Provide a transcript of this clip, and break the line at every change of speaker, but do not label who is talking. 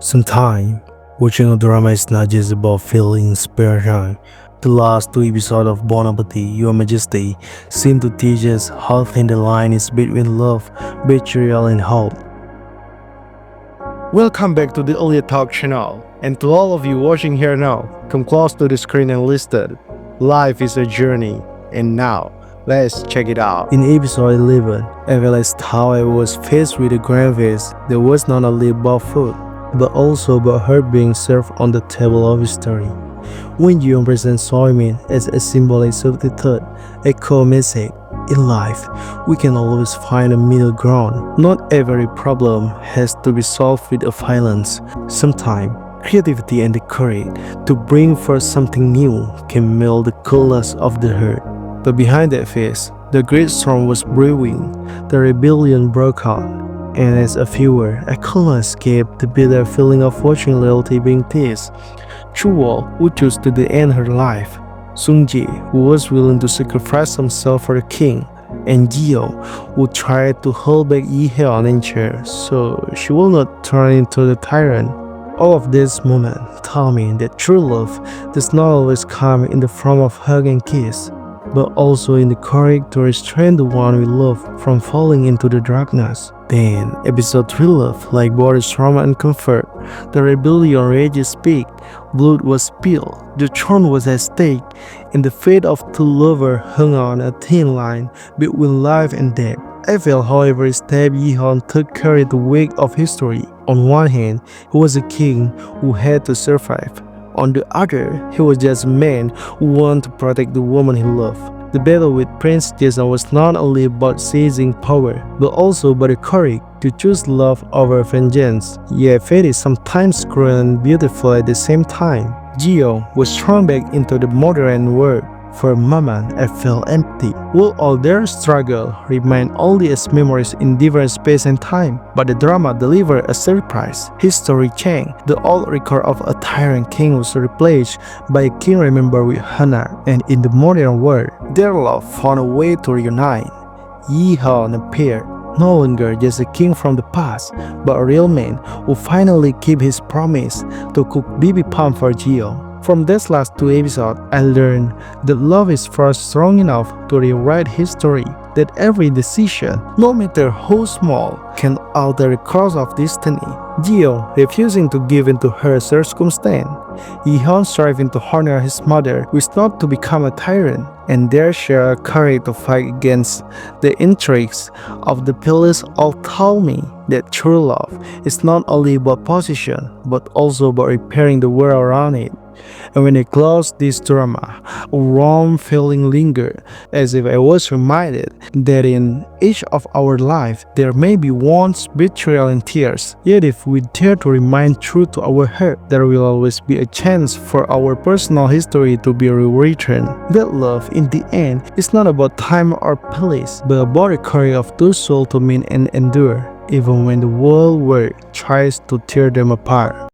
Sometimes, watching a drama is not just about feeling spare time. The last two episodes of Bon Appetit, Your Majesty seem to teach us how thin the line is between love, betrayal, and hope. Welcome back to the Aulia Talk channel, and to all of you watching here now, come close to the screen and listen. Life is a journey, and now, let's check it out. In episode 11, I realized how I was faced with a grand face that was not only about food, but also about her being served on the table of history. When you present leechaemin as a symbolic substitute, a core message, in life, we can always find a middle ground. Not every problem has to be solved with violence. Sometimes, creativity and the courage to bring forth something new can melt the coolness of the hurt. But behind that face, the great storm was brewing. The rebellion broke out. And as a viewer, I could not escape the bitter feeling of watching loyalty being tested. Chuo, who chose to end her life, Sungji, who was willing to sacrifice himself for the king, and Jio, who tried to hold back Yiheon in chair so she will not turn into the tyrant. All of this moment taught me that true love does not always come in the form of hug and kiss, but also in the courage to restrain the one we love from falling into the darkness. Then, episode 3 love, like both trauma and comfort. The rebellion rages peaked, blood was spilled, the throne was at stake, and the fate of two lovers hung on a thin line between life and death. I felt how every step Yiheon took carried the weight of history. On one hand, he was a king who had to survive. On the other, he was just a man who wanted to protect the woman he loved. The battle with Prince Jason was not only about seizing power, but also about the courage to choose love over vengeance. Yet fate is sometimes cruel and beautiful at the same time. Jio was thrown back into the modern world. For a moment, I felt empty. Will all their struggle remain only as memories in different space and time? But the drama delivered a surprise. History changed. The old record of a tyrant king was replaced by a king remembered with honor. And in the modern world, their love found a way to reunite. Yiheon appeared. No longer just a king from the past, but a real man who finally kept his promise to cook bibimbap for Jio. From these last two episodes, I learned that love is first strong enough to rewrite history, that every decision, no matter how small, can alter the course of destiny. Jio refusing to give in to her circumstance, Yiheon striving to honor his mother, wished not to become a tyrant, and their shared courage to fight against the intrigues of the palace all told me that true love is not only about position, but also about repairing the world around it. And when I closed this drama, a warm feeling lingered, as if I was reminded that in each of our lives there may be wounds, betrayal, and tears. Yet if we dare to remain true to our heart, there will always be a chance for our personal history to be rewritten. That love, in the end, is not about time or place, but about the courage of two souls to meet and endure, even when the whole world tries to tear them apart.